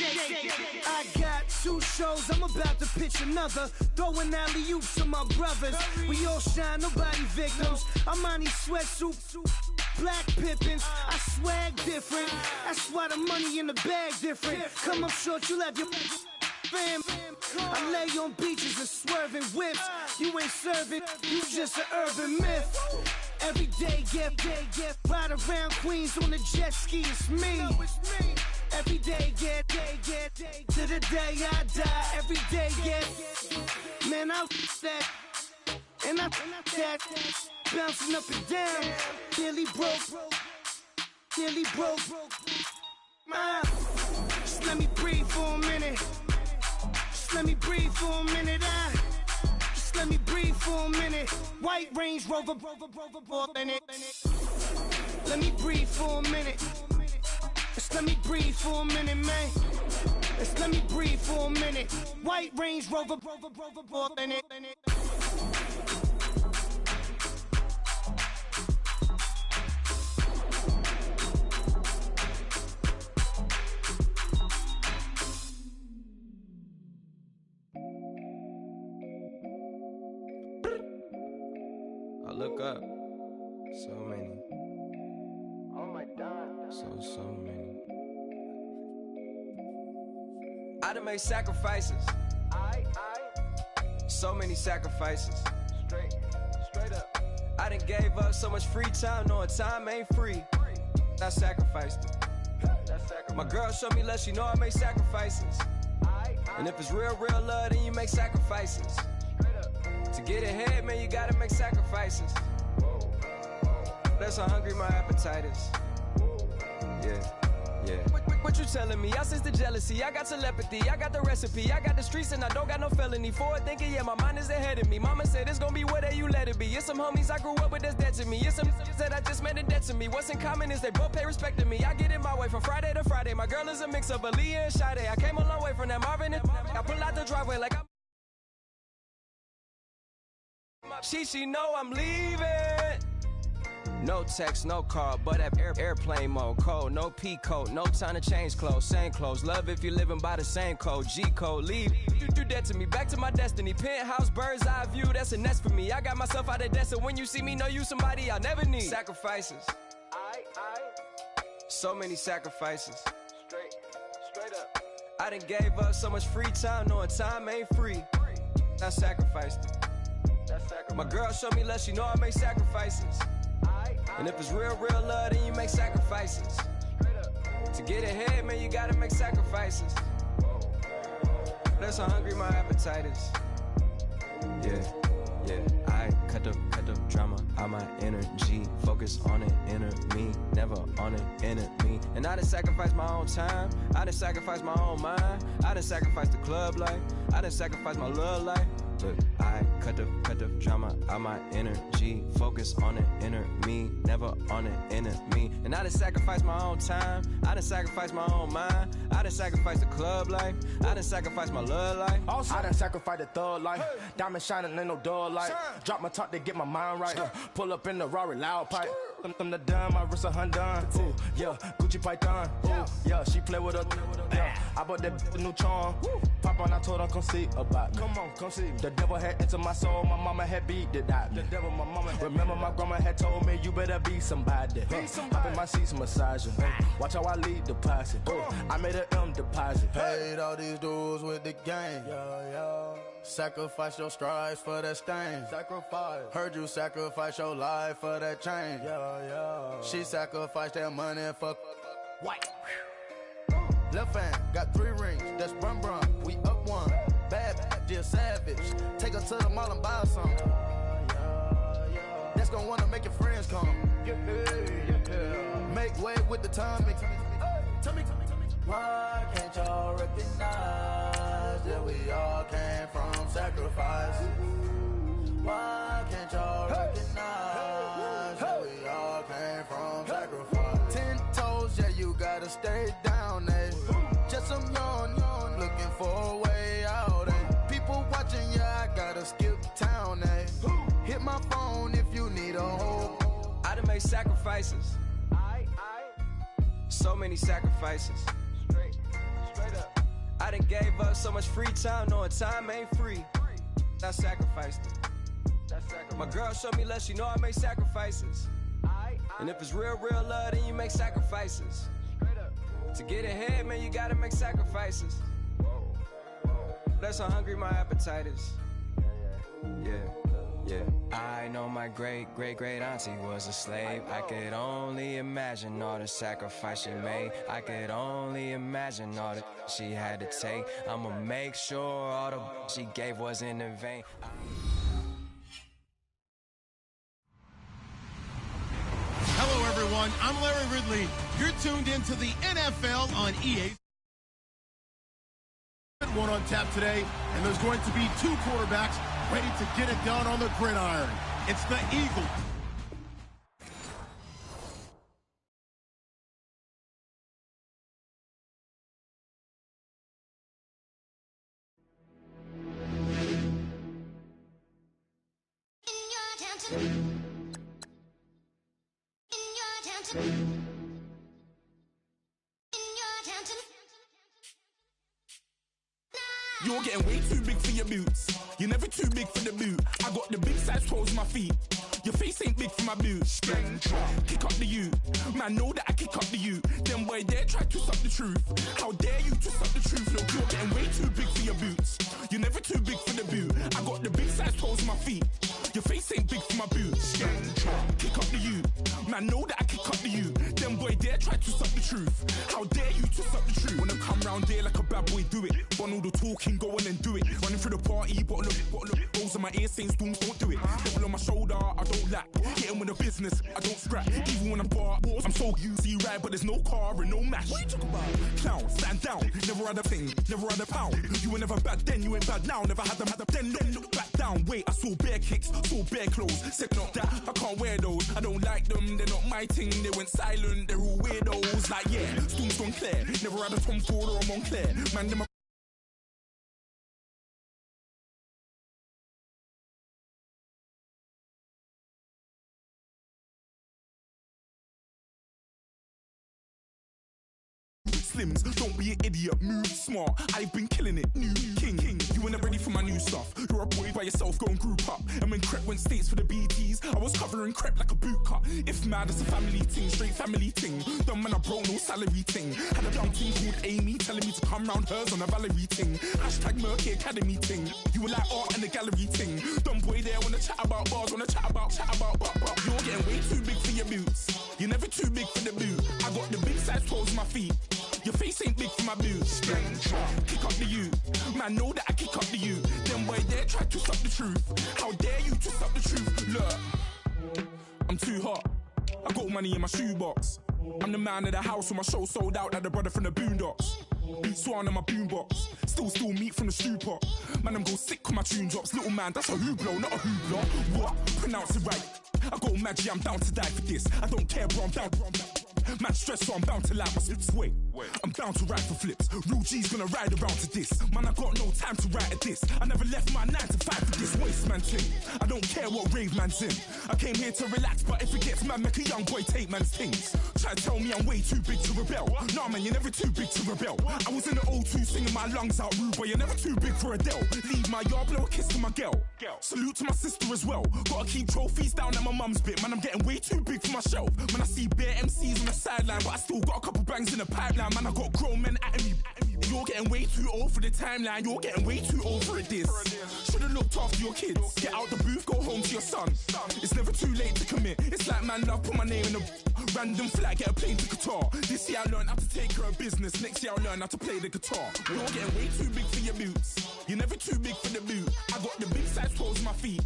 I got 2 shows, I'm about to pitch another. Throwing alley-oops to my brothers. We all shine, nobody victims. I'm on these sweatsuits, black pippins. I swag different. That's why the money in the bag different. Come up short, you left your fam. I lay on beaches and swerving whips. You ain't serving, you just an urban myth. Every day, get ride around Queens on a jet ski, it's me. Every day, get to the day I die. Every day, get man, I that and I that bouncing up and down. Nearly broke. Just let me breathe for a minute. Just let me breathe for a minute. Just let me breathe for a minute. White Range Rover, in it. Let me breathe for a minute. Just let me breathe for a minute, man. Just let me breathe for a minute. White Range Rover, in it. I look up, so many. Oh my God. So many. I done made sacrifices. So many sacrifices. Straight up. I done gave up so much free time, knowing time ain't free. I sacrificed it. My girl showed me love, she know I make sacrifices. And if it's real love, then you make sacrifices. To get ahead, man, you gotta make sacrifices. That's how hungry my appetite is. Yeah. What you telling me? I sense the jealousy, I got telepathy, I got the recipe, I got the streets and I don't got no felony. Forward thinking, yeah, my mind is ahead of me. Mama said it's gonna be whatever you let it be. It's some homies I grew up with that's dead to me. It's some that I just made a debt to me. What's in common is they both pay respect to me. I get in my way from Friday to Friday. My girl is a mix of Aaliyah and Sade. I came a long way from that Marvin and I pull out the driveway like I'm she know I'm leaving. No text, no call, but at airplane mode. Cold, no P code, no time to change clothes. Same clothes, love if you're living by the same code. G code, leave. You do that to me, back to my destiny. Penthouse, bird's eye view, that's a nest for me. I got myself out of debt, so when you see me, know you somebody I'll never need. Sacrifices. So many sacrifices. Straight up. I done gave up so much free time, knowing time ain't free. I sacrificed it. My girl showed me love, she know I make sacrifices. And if it's real love, then you make sacrifices. To get ahead, man, you gotta make sacrifices. That's how hungry my appetite is. Yeah. I cut the drama out my energy. Focus on it, inner me, never on it, enemy. And I done sacrificed my own time. I done sacrificed my own mind. I done sacrificed the club life. I done sacrificed my love life. But I cut the drama out my energy. Focus on it, inner me, never on it, enemy. And I done sacrificed my own time. I done sacrificed my own mind. I done sacrificed the club life. I done sacrificed my love life. Also, I done sacrificed the thug life. Diamond shining, ain't no dull light. Drop my top to get my mind right. Pull up in the Rari loud pipe. Them the dime, my wrist a Hyundai. Ooh, yeah, Gucci Python. Ooh, yeah, she play with her. Yeah, I bought that new charm. Pop on, I told her come see about me. Come on, come see me. The devil had entered my soul, my mama had beat it out. The devil, my mama had remember my grandma had told me you better be somebody. Hop in my seats, massaging. Watch how I lead the posse. I made an M deposit. Paid all these dudes with the game. Sacrifice your strides for that stain. Sacrifice. Heard you sacrifice your life for that change. She sacrificed that money for White. left hand. Got 3 rings. That's brum brum. We up one. Bad, dear savage. Take her to the mall and buy some. That's gonna wanna make your friends come. Make way with the timing. Tell me. Why can't y'all recognize that we all came from sacrifice? Why can't y'all recognize that we all came from sacrifice? 10 toes, yeah, you gotta stay down, eh? Just some yawn, looking for a way out, eh? People watching, yeah, I gotta skip town, eh? Hit my phone if you need a hold. I done made sacrifices. So many sacrifices. Straight up. I done gave up so much free time, knowing time ain't free. I sacrificed it. My girl showed me love, she know I make sacrifices. And if it's real love, then you make sacrifices. To get ahead, man, you gotta make sacrifices. That's how hungry my appetite is. Yeah. I know my great auntie was a slave. I could only imagine all the sacrifice she made. I could only imagine all that she had to take. I'ma make sure all the she gave wasn't in vain. Hello, everyone. I'm Larry Ridley. You're tuned into the NFL on EA. One on tap today, and there's going to be two quarterbacks ready to get it done on the gridiron. It's the Eagles. You're getting way too big for your boots. You're never too big for the boot. I got the big size toes on my feet. Your face ain't big for my boots. Kick up the you. Man, know that I kick up the you. Them boy there try to suck the truth. How dare you to suck the truth? Look, you're getting way too big for your boots. You're never too big for the boot. I got the big size toes on my feet. Your face ain't big for my boots. Kick up the you. Man, know that I kick up the you. Them boy there try to suck the truth. How dare you to suck the truth? Wanna come round there like a bad boy, do it. Want all the talking, go on and do it. Running through the party, bottle of rolls in my ear saying storms, don't do it. Devil on my shoulder, I don't lack. Hitting with the business, I don't scrap. Even when I'm bar, I'm so easy right, but there's no car and no match. What you talk about? Clown, stand down, never had a thing, never had a pound. You were never bad then, you ain't bad now. Never had them, then look back down. Wait, I saw bare kicks, saw bare clothes. Said not that, I can't wear those. I don't like them, they're not my thing. They went silent, they're all weirdos. Like yeah, storms gone clear. Never had a Tom Ford or a Montclair. Man, them Slims, don't be an idiot, move smart. I've been killing it, new king. You weren't ready for my new stuff. You're a boy by yourself, go and group up. And when Crep went states for the BTs, I was covering Crep like a boot cut. If mad, it's a family thing, straight family thing. Dumb man, I broke no salary thing. Had a young thing called Amy telling me to come round hers on a Valerie thing. Hashtag Murky Academy thing. You were like art and the gallery thing. Dumb boy there wanna chat about bars, wanna chat about. You're getting way too big for your boots. You're never too big for the boot. I got the big size toes on my feet. Your face ain't big for my boots. Kick up the you. Man, know that I kick up the you. Them boy there try to suck the truth. How dare you to suck the truth? Look, I'm too hot. I got money in my shoebox. I'm the man of the house when my show sold out like the brother from the Boondocks. Beat Swan in my boombox. Still meat from the stew pot. Man, I'm go sick when my tune drops. Little man, that's a hooblo, not a hoobla. What? Pronounce it right. I got Maggie, I'm down to die for this. I don't care, bro, I'm down. Man stressed, so I'm bound to like my slips. Wait, I'm bound to ride for flips. Real G's gonna ride around to this. Man, I got no time to write at this. I never left my 9 to 5 for this waste man thing. I don't care what rave man's in. I came here to relax, but if it gets mad, make a young boy take man's things. Try to tell me I'm way too big to rebel. Nah, man, you're never too big to rebel. I was in the O2 singing my lungs out, rude, but you're never too big for Adele. Leave my yard, blow a kiss to my girl. Salute to my sister as well. Gotta keep trophies down at my mum's bit. Man, I'm getting way too big for my shelf. Man, I see bare MCs on the sideline, but I still got a couple bangs in the pipeline. Man, I got grown men at me. You're getting way too old for the timeline. You're getting way too old for this. Should've looked after your kids. Get out the booth, go home to your son. It's never too late to commit. It's like man love, put my name in a random flat, get a plane to Qatar. This year I learned how to take care of business. Next year I'll learn how to play the guitar. You're getting way too big for your boots. You're never too big for the boot. I got the big size toes on my feet.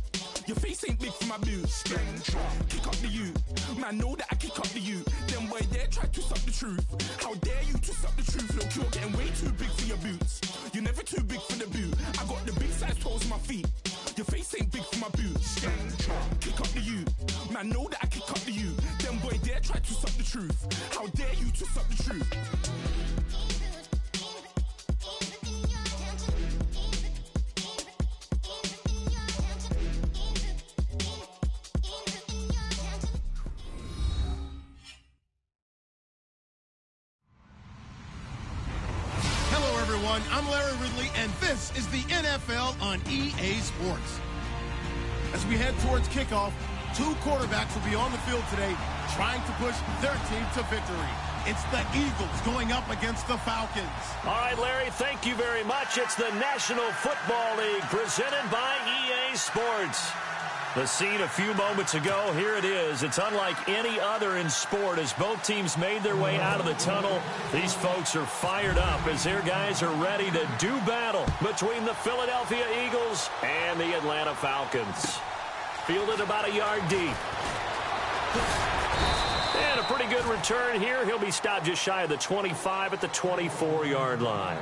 Your face ain't big for my boots. Kick up the you. Man, know that I kick up the you. Them boy there try to suck the truth. How dare you to suck the truth? Look, you're getting way too big for your boots. You're never too big for the boot. I got the big size toes on my feet. Your face ain't big for my boots. Kick up the you. Man, know that I kick up the you. Them boy there try to suck the truth. How dare you to suck the truth? everyone. I'm Larry Ridley, and this is the NFL on EA Sports. As we head towards kickoff, two quarterbacks will be on the field today trying to push their team to victory. It's the Eagles going up against the Falcons. All right, Larry, thank you very much. It's the National Football League presented by EA Sports. The scene a few moments ago, here it is. It's unlike any other in sport as both teams made their way out of the tunnel. These folks are fired up as their guys are ready to do battle between the Philadelphia Eagles and the Atlanta Falcons. Fielded about a yard deep. And a pretty good return here. He'll be stopped just shy of the 25 at the 24-yard line.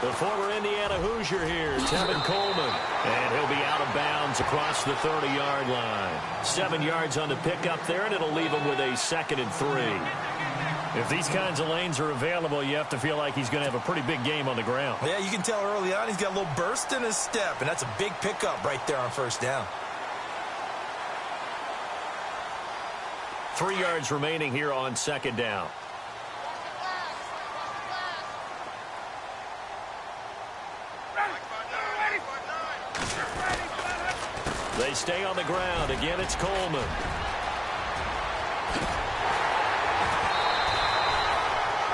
The former Indiana Hoosier here, Tevin Coleman. And he'll be out of bounds across the 30-yard line. 7 yards on the pickup there, and it'll leave him with a 2nd and 3. If these kinds of lanes are available, you have to feel like he's going to have a pretty big game on the ground. Yeah, you can tell early on he's got a little burst in his step, and that's a big pickup right there on first down. 3 yards remaining here on 2nd down. They stay on the ground. Again, it's Coleman.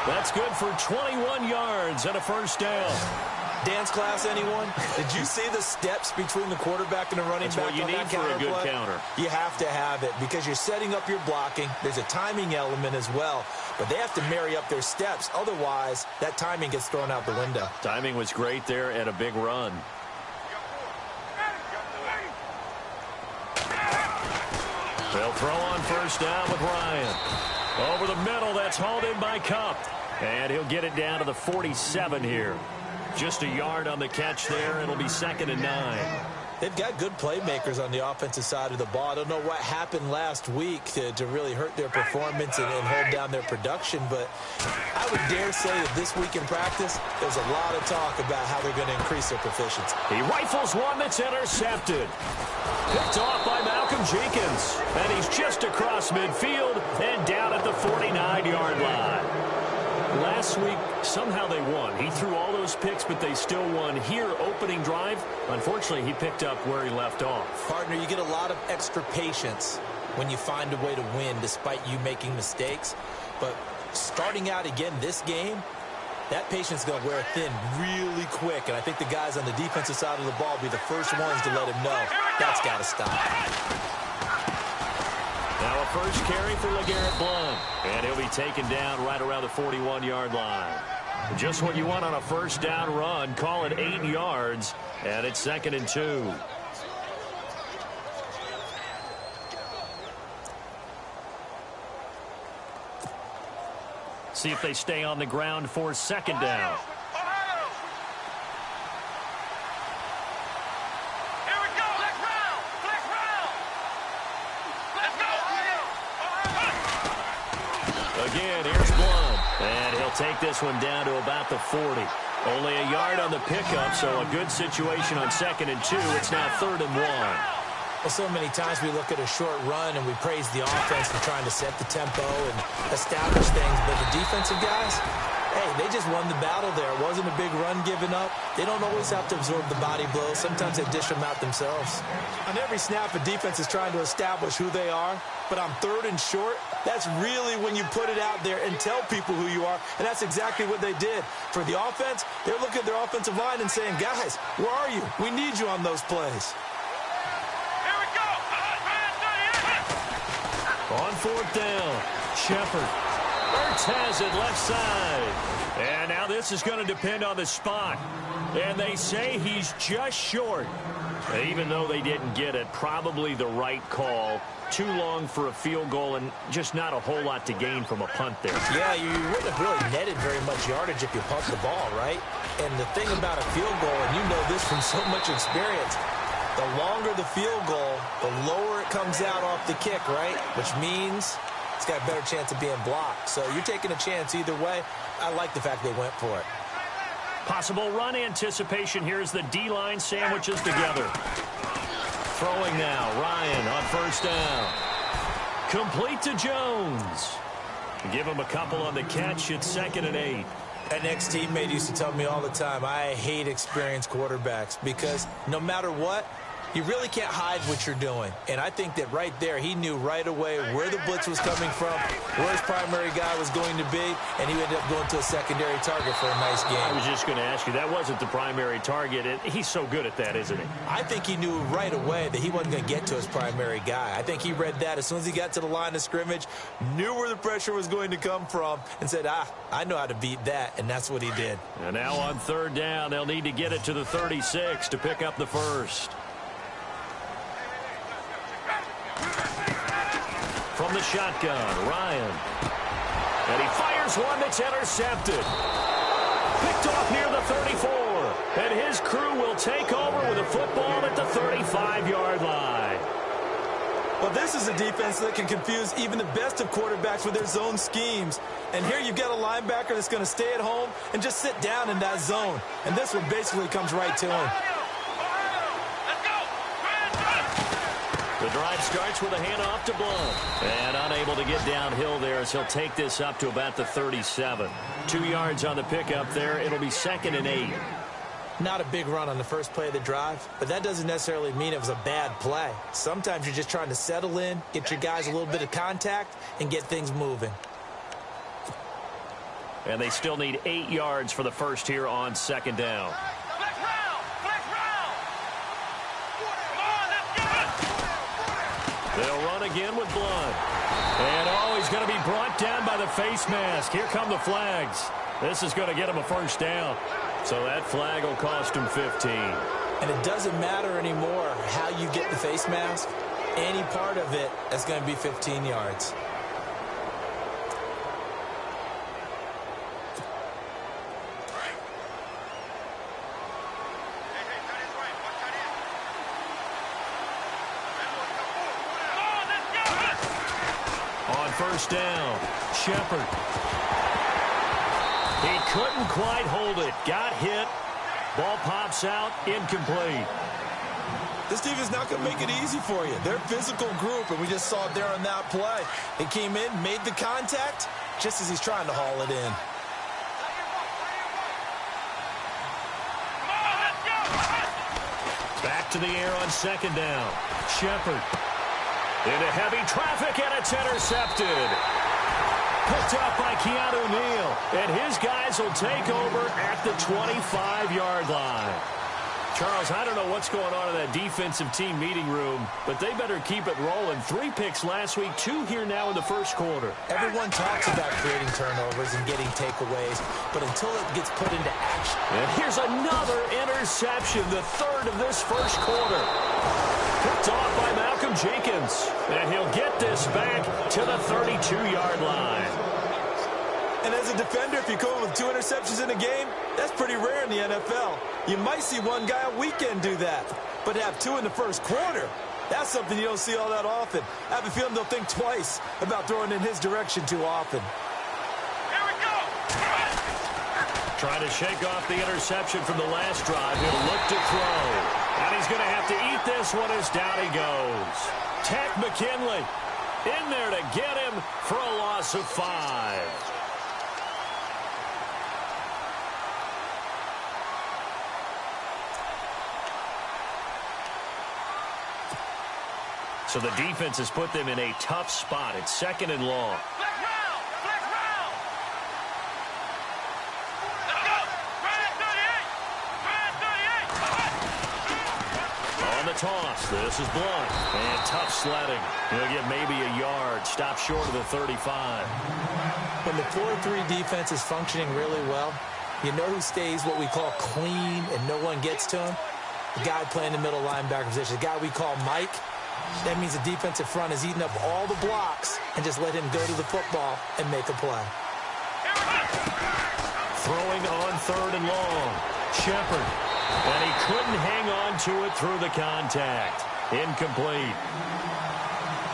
That's good for 21 yards and a first down. Dance class, anyone? Did you see the steps between the quarterback and the running back? That's what you need for a good counter. You have to have it because you're setting up your blocking. There's a timing element as well, but they have to marry up their steps. Otherwise, that timing gets thrown out the window. Timing was great there and a big run. They'll throw on first down with Ryan. Over the middle, that's hauled in by Cup. And he'll get it down to the 47 here. Just a yard on the catch there. It'll be 2nd and 9. They've got good playmakers on the offensive side of the ball. I don't know what happened last week to really hurt their performance and hold down their production, but I would dare say that this week in practice, there's a lot of talk about how they're going to increase their proficiency. He rifles one that's intercepted. Picked off by Malcolm Jenkins, and he's just across midfield and down at the 49-yard line. Last week, somehow they won. He threw all those picks, but they still won. Here, opening drive, unfortunately, he picked up where he left off. Partner, you get a lot of extra patience when you find a way to win despite you making mistakes. But starting out again this game, that patience is going to wear thin really quick. And I think the guys on the defensive side of the ball will be the first ones to let him know that's got to stop. Now a first carry for LeGarrette Blount. And he'll be taken down right around the 41-yard line. Just what you want on a first down run. Call it 8 yards. And it's 2nd and 2. See if they stay on the ground for 2nd down. Again, here's Blount. And he'll take this one down to about the 40. Only a yard on the pickup, so a good situation on 2nd and 2. It's now 3rd and 1. Well, so many times we look at a short run and we praise the offense for trying to set the tempo and establish things. But the defensive guys, hey, they just won the battle there. It wasn't a big run given up. They don't always have to absorb the body blows. Sometimes they dish them out themselves. On every snap, a defense is trying to establish who they are. But on 3rd and short, that's really when you put it out there and tell people who you are. And that's exactly what they did. For the offense, they're looking at their offensive line and saying, guys, where are you? We need you on those plays. On 4th down, Shepard. Ertz has it left side. And now this is going to depend on the spot. And they say he's just short. Even though they didn't get it, probably the right call. Too long for a field goal and just not a whole lot to gain from a punt there. Yeah, you wouldn't have really netted very much yardage if you pumped the ball, right? And the thing about a field goal, and you know this from so much experience, the longer the field goal, the lower it comes out off the kick, right? Which means it's got a better chance of being blocked. So you're taking a chance either way. I like the fact they went for it. Possible run anticipation here as the D-line sandwiches together. Throwing now, Ryan on first down. Complete to Jones. Give him a couple on the catch. It's 2nd and 8. An ex-teammate used to tell me all the time, I hate experienced quarterbacks because no matter what, you really can't hide what you're doing. And I think that right there, he knew right away where the blitz was coming from, where his primary guy was going to be, and he ended up going to a secondary target for a nice game. I was just going to ask you, that wasn't the primary target. And he's so good at that, isn't he? I think he knew right away that he wasn't going to get to his primary guy. I think he read that as soon as he got to the line of scrimmage, knew where the pressure was going to come from, and said, I know how to beat that, and that's what he did. And now on 3rd down, they'll need to get it to the 36 to pick up the first. From the shotgun, Ryan. And he fires one that's intercepted. Picked off near the 34. And his crew will take over with a football at the 35-yard line. Well, this is a defense that can confuse even the best of quarterbacks with their zone schemes. And here you've got a linebacker that's going to stay at home and just sit down in that zone. And this one basically comes right to him. The drive starts with a handoff to Blunt. And unable to get downhill there as he'll take this up to about the 37. 2 yards on the pickup there. It'll be 2nd and 8. Not a big run on the first play of the drive, but that doesn't necessarily mean it was a bad play. Sometimes you're just trying to settle in, get your guys a little bit of contact, and get things moving. And they still need 8 yards for the first here on 2nd down. They'll run again with Blunt. And, he's going to be brought down by the face mask. Here come the flags. This is going to get him a first down. So that flag will cost him 15. And it doesn't matter anymore how you get the face mask. Any part of it is going to be 15 yards. On first down, Shepard. He couldn't quite hold it. Got hit. Ball pops out. Incomplete. This team is not going to make it easy for you. They're a physical group, and we just saw it there on that play. He came in, made the contact, just as he's trying to haul it in. Back to the air on 2nd down. Shepard. Into heavy traffic, and it's intercepted. Picked up by Keanu Neal. And his guys will take over at the 25-yard line. Charles, I don't know what's going on in that defensive team meeting room, but they better keep it rolling. 3 picks last week, 2 here now in the first quarter. Everyone talks about creating turnovers and getting takeaways, but until it gets put into action. And here's another interception, the 3rd of this first quarter. Picked off by Malcolm Jenkins. And he'll get this back to the 32-yard line. And as a defender, if you come with 2 interceptions in a game, that's pretty rare in the NFL. You might see one guy a weekend do that. But to have 2 in the first quarter, that's something you don't see all that often. I have a feeling they'll think twice about throwing in his direction too often. Here we go! Trying to shake off the interception from the last drive. He'll look to throw. And he's going to have to eat this one as down he goes. Ted McKinley in there to get him for a loss of 5. So the defense has put them in a tough spot. It's 2nd and long. Flex round! Flex round! Let's go! Right at 38! Right at 38! On the toss, this is Blunt. And tough sledding. He'll get maybe a yard. Stop short of the 35. When the 4-3 defense is functioning really well, you know who stays what we call clean and no one gets to him? The guy playing the middle linebacker position, the guy we call Mike. That means the defensive front is eating up all the blocks and just let him go to the football and make a play. Throwing on 3rd and long. Shepard. And he couldn't hang on to it through the contact. Incomplete.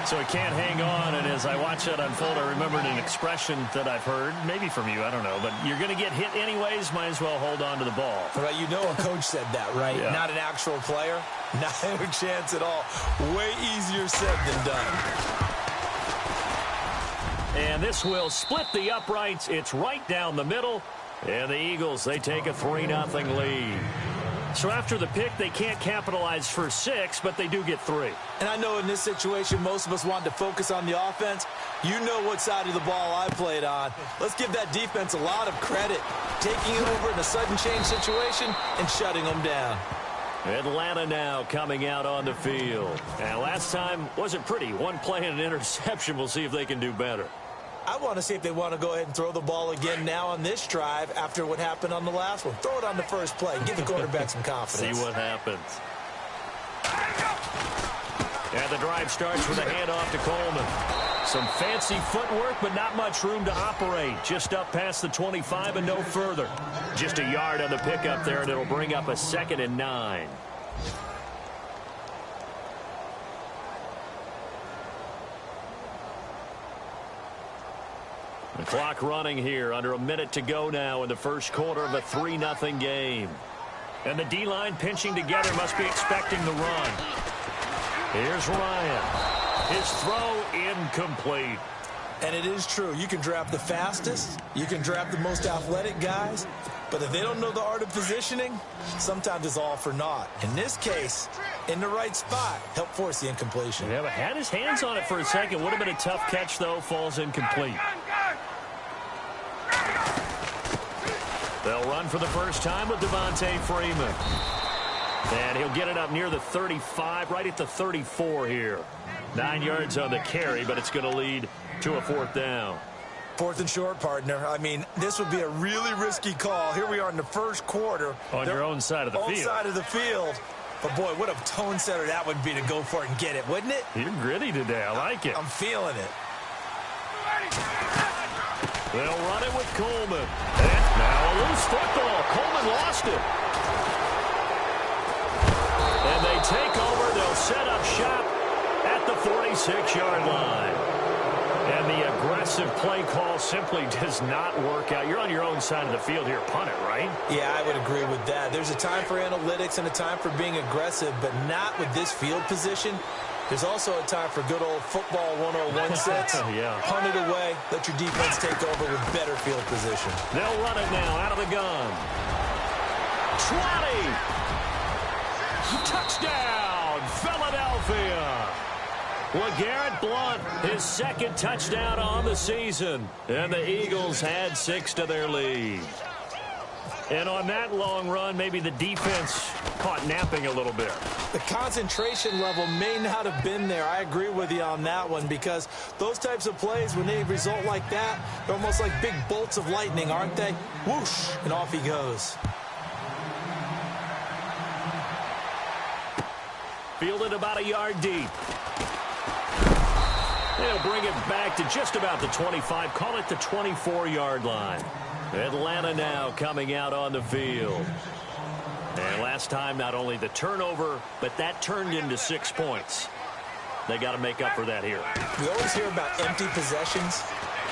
So he can't hang on, and as I watch that unfold, I remembered an expression that I've heard, maybe from you, I don't know, but you're going to get hit anyways, might as well hold on to the ball. Right, you know a coach said that, right? Yeah. Not an actual player. Not a chance at all. Way easier said than done. And this will split the uprights. It's right down the middle. And the Eagles, they take a 3-0 lead. So after the pick, they can't capitalize for 6, but they do get 3. And I know in this situation, most of us wanted to focus on the offense. You know what side of the ball I played on. Let's give that defense a lot of credit. Taking it over in a sudden change situation and shutting them down. Atlanta now coming out on the field. And last time wasn't pretty. One play and an interception. We'll see if they can do better. I want to see if they want to go ahead and throw the ball again now on this drive after what happened on the last one. Throw it on the first play. Give the quarterback some confidence. See what happens. And the drive starts with a handoff to Coleman. Some fancy footwork, but not much room to operate. Just up past the 25 and no further. Just a yard on the pickup there, and it'll bring up a 2nd and 9. The clock running here, under a minute to go now in the first quarter of a 3-0 game. And the D-line pinching together, must be expecting the run. Here's Ryan. His throw incomplete. And it is true. You can draft the fastest. You can draft the most athletic guys. But if they don't know the art of positioning, sometimes it's all for naught. In this case, in the right spot, help force the incompletion. Yeah, but had his hands on it for a second. Would have been a tough catch, though. Falls incomplete. They'll run for the first time with Devontae Freeman. And he'll get it up near the 35, right at the 34 here. 9 yards on the carry, but it's going to lead to a 4th down. 4th and short, partner. I mean, this would be a really risky call. Here we are in the first quarter. On your own side of the field. Own side of the field. But, boy, what a tone setter that would be to go for it and get it, wouldn't it? You're gritty today. I like it. I'm feeling it. They'll run it with Coleman. And now a loose football. Coleman lost it. And they take over. They'll set up shop at the 46-yard line. And the aggressive play call simply does not work out. You're on your own side of the field here. Punt it, right? Yeah, I would agree with that. There's a time for analytics and a time for being aggressive, but not with this field position. There's also a time for good old football 101 sense. Yeah. Punt it away. Let your defense take over with better field position. They'll run it now out of the gun. 20. Touchdown, Philadelphia. LeGarrette Blount, his 2nd touchdown on the season. And the Eagles add 6 to their lead. And on that long run, maybe the defense caught napping a little bit. The concentration level may not have been there. I agree with you on that one, because those types of plays, when they result like that, they're almost like big bolts of lightning, aren't they? Whoosh, and off he goes. Fielded about a yard deep. They'll bring it back to just about the 25. Call it the 24-yard line. Atlanta now coming out on the field. And last time, not only the turnover, but that turned into 6 points. They got to make up for that here. We always hear about empty possessions,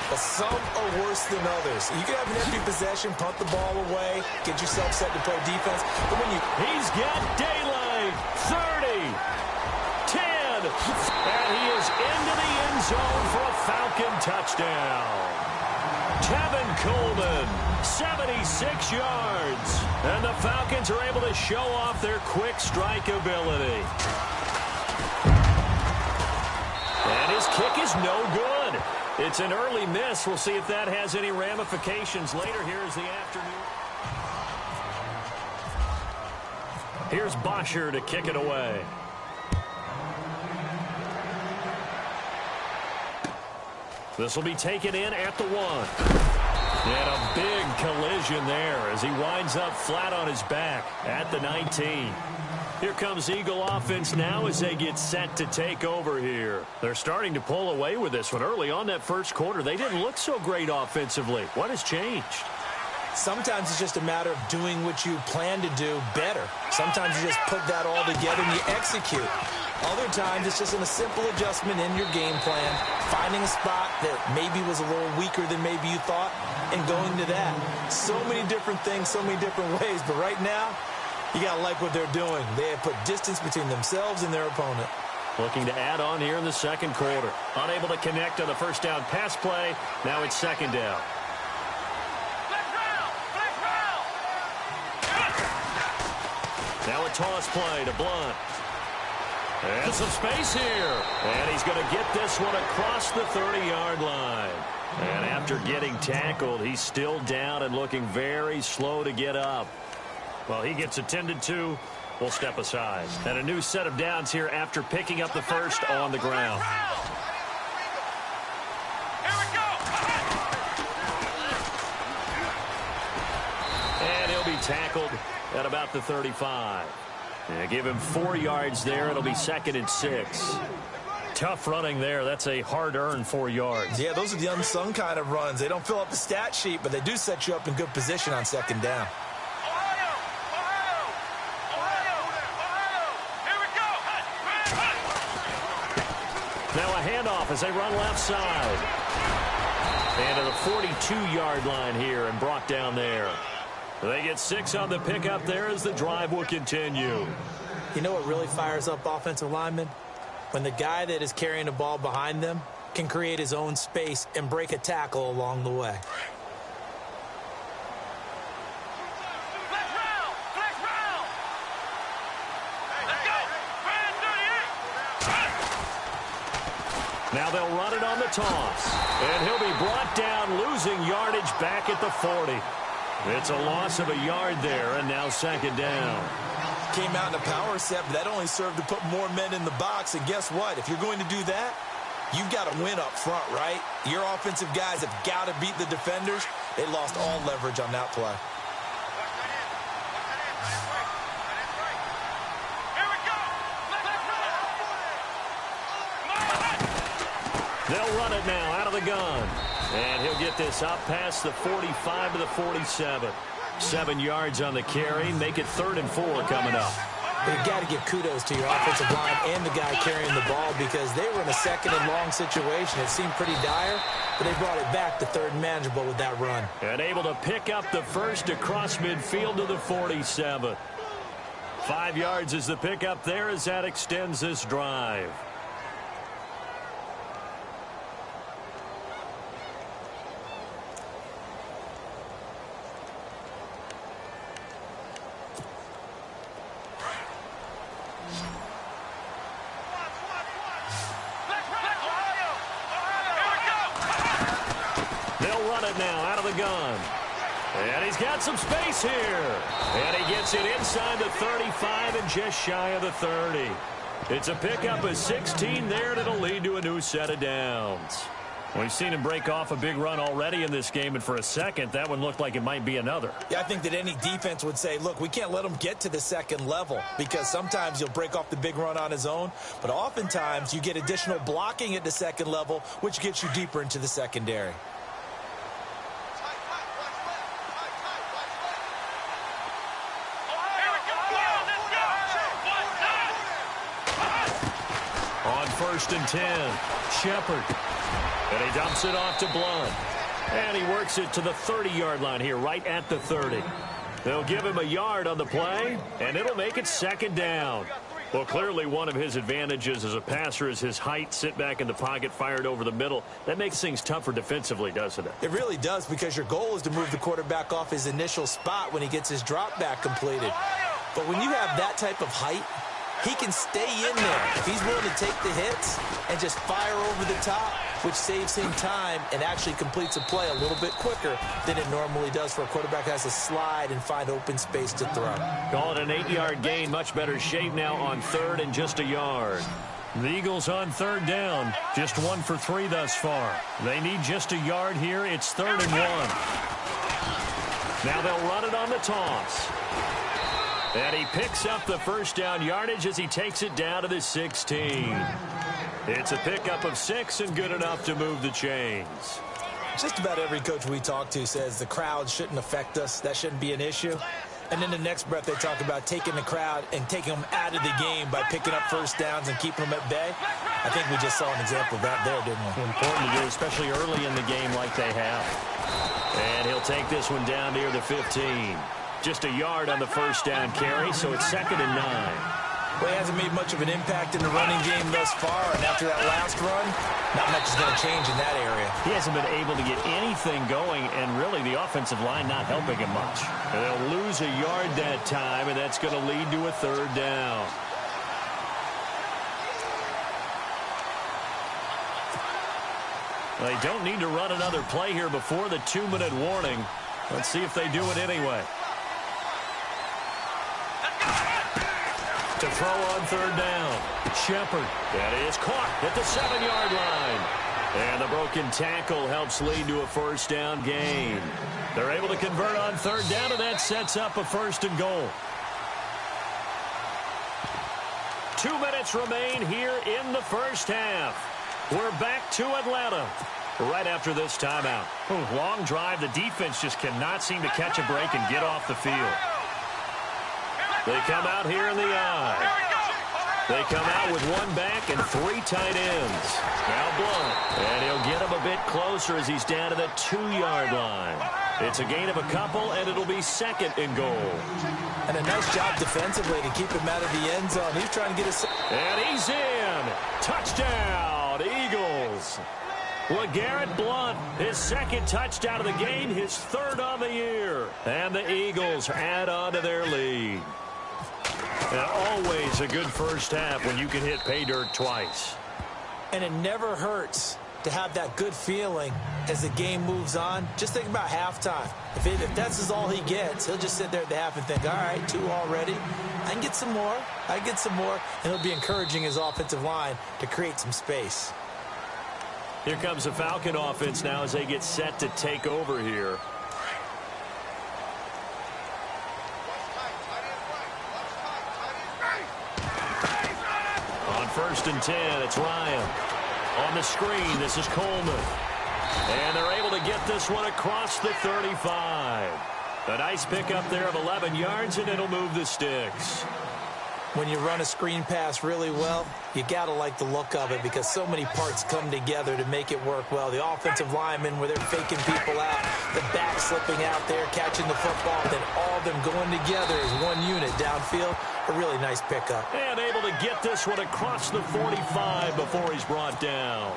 but some are worse than others. You can have an empty possession, punt the ball away, get yourself set to play defense. But when you... He's got daylight. 30. 10. And he is into the end zone for a Falcon touchdown. Tevin Coleman, 76 yards. And the Falcons are able to show off their quick strike ability. And his kick is no good. It's an early miss. We'll see if that has any ramifications later. Here's the afternoon. Here's Bosher to kick it away. This will be taken in at the 1. And a big collision there as he winds up flat on his back at the 19. Here comes Eagle offense now as they get set to take over here. They're starting to pull away with this one. Early on that first quarter, they didn't look so great offensively. What has changed? Sometimes it's just a matter of doing what you plan to do better. Sometimes you just put that all together and you execute. Other times it's just a simple adjustment in your game plan, finding a spot that maybe was a little weaker than maybe you thought, and going to that. So many different things, so many different ways, but right now, you got to like what they're doing. They have put distance between themselves and their opponent. Looking to add on here in the second quarter. Unable to connect on the first down pass play. Now it's second down. Now a toss play to Blunt. And some space here. And he's going to get this one across the 30-yard line. And after getting tackled, he's still down and looking very slow to get up. Well, he gets attended to. We'll step aside. And a new set of downs here after picking up the first on the ground. Here we go. And he'll be tackled at about the 35. Give him 4 yards there. It'll be 2nd and 6. Tough running there. That's a hard-earned 4 yards. Yeah, those are the unsung kind of runs. They don't fill up the stat sheet, but they do set you up in good position on second down. Now a handoff as they run left side. And to the 42-yard line here and brought down there. They get 6 on the pickup there as the drive will continue. You know what really fires up offensive linemen? When the guy that is carrying the ball behind them can create his own space and break a tackle along the way. Now they'll run it on the toss. And he'll be brought down, losing yardage back at the 40. It's a loss of a yard there, and now second down. Came out in a power set, but that only served to put more men in the box. And guess what? If you're going to do that, you've got to win up front, right? Your offensive guys have got to beat the defenders. They lost all leverage on that play. They'll run it now out of the gun. And he'll get this up past the 45 to the 47. 7 yards on the carry. Make it 3rd and 4 coming up. You've got to give kudos to your offensive line and the guy carrying the ball because they were in a 2nd and long situation. It seemed pretty dire, but they brought it back to 3rd and manageable with that run. And able to pick up the first across midfield to the 47. 5 yards is the pickup there as that extends this drive. Now out of the gun. And he's got some space here. And he gets it inside the 35 and just shy of the 30. It's a pickup of 16 there, and it'll lead to a new set of downs. We've seen him break off a big run already in this game, and for a second, that one looked like it might be another. Yeah, I think that any defense would say, look, we can't let him get to the 2nd level because sometimes he'll break off the big run on his own, but oftentimes you get additional blocking at the 2nd level, which gets you deeper into the secondary. On 1st and 10, Shepard. And he dumps it off to Blunt. And he works it to the 30-yard line here, right at the 30. They'll give him a yard on the play, and it'll make it 2nd down. Well, clearly one of his advantages as a passer is his height, sit back in the pocket, fired over the middle. That makes things tougher defensively, doesn't it? It really does because your goal is to move the quarterback off his initial spot when he gets his drop back completed. But when you have that type of height, he can stay in there if he's willing to take the hits and just fire over the top, which saves him time and actually completes a play a little bit quicker than it normally does for a quarterback who has to slide and find open space to throw. Call it an 8-yard gain. Much better shape now on 3rd and just a yard. The Eagles on 3rd down. Just 1 for 3 thus far. They need just a yard here. It's 3rd and 1. Now they'll run it on the toss. And he picks up the first down yardage as he takes it down to the 16. It's a pickup of 6 and good enough to move the chains. Just about every coach we talk to says the crowd shouldn't affect us. That shouldn't be an issue. And in the next breath, they talk about taking the crowd and taking them out of the game by picking up first downs and keeping them at bay. I think we just saw an example of that there, didn't we? Important to do, especially early in the game like they have. And he'll take this one down near the 15. Just a yard on the first down carry, so it's 2nd and 9. Well, he hasn't made much of an impact in the running game thus far, and after that last run, not much is going to change in that area. He hasn't been able to get anything going, and really the offensive line not helping him much. And they'll lose a yard that time, and that's going to lead to a 3rd down. They don't need to run another play here before the 2-minute warning. Let's see if they do it anyway. To throw on 3rd down. Shepard. That is caught at the 7-yard line. And the broken tackle helps lead to a first down gain. They're able to convert on 3rd down, and that sets up a 1st and goal. 2 minutes remain here in the first half. We're back to Atlanta right after this timeout. Long drive. The defense just cannot seem to catch a break and get off the field. They come out here in the eye. They come out with 1 back and 3 tight ends. Now Blunt. And he'll get him a bit closer as he's down to the 2-yard line. It's a gain of a couple, and it'll be 2nd and goal. And a nice job defensively to keep him out of the end zone. He's trying to get us. And he's in. Touchdown, Eagles. LeGarrette Blunt, his 2nd touchdown of the game, his 3rd on the year. And the Eagles add on to their lead. And always a good first half when you can hit pay dirt twice. And it never hurts to have that good feeling as the game moves on. Just think about halftime. If that's all he gets, he'll just sit there at the half and think, all right, 2 already. I can get some more. I can get some more. And he'll be encouraging his offensive line to create some space. Here comes the Falcon offense now as they get set to take over here. On 1st and 10, it's Ryan. On the screen, this is Coleman. And they're able to get this one across the 35. A nice pickup there of 11 yards, and it'll move the sticks. When you run a screen pass really well, you got to like the look of it because so many parts come together to make it work well. The offensive linemen where they're faking people out, the back slipping out there, catching the football, then all of them going together as one unit downfield. A really nice pickup. And able to get this one across the 45 before he's brought down.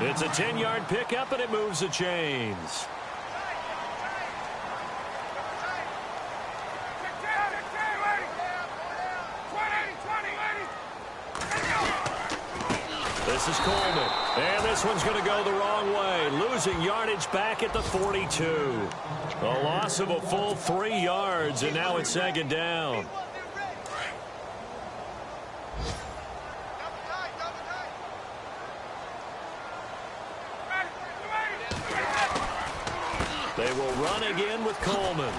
It's a 10-yard pickup, and it moves the chains. This is Coleman, and this one's going to go the wrong way, losing yardage back at the 42. A loss of a full 3 yards, and now it's 2nd down. They will run again with Coleman.